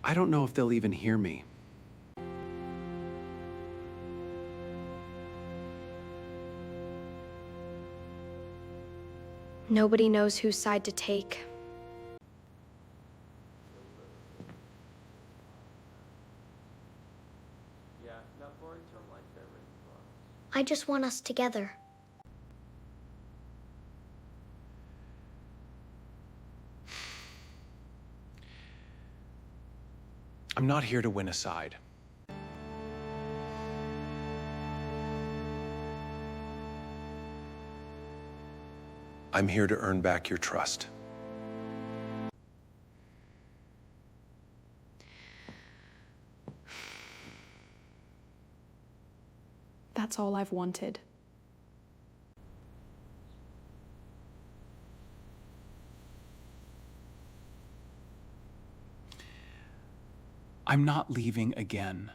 I don't know if they'll even hear me. Nobody knows whose side to take. I just want us together. I'm not here to win a side. I'm here to earn back your trust. That's all I've wanted. I'm not leaving again.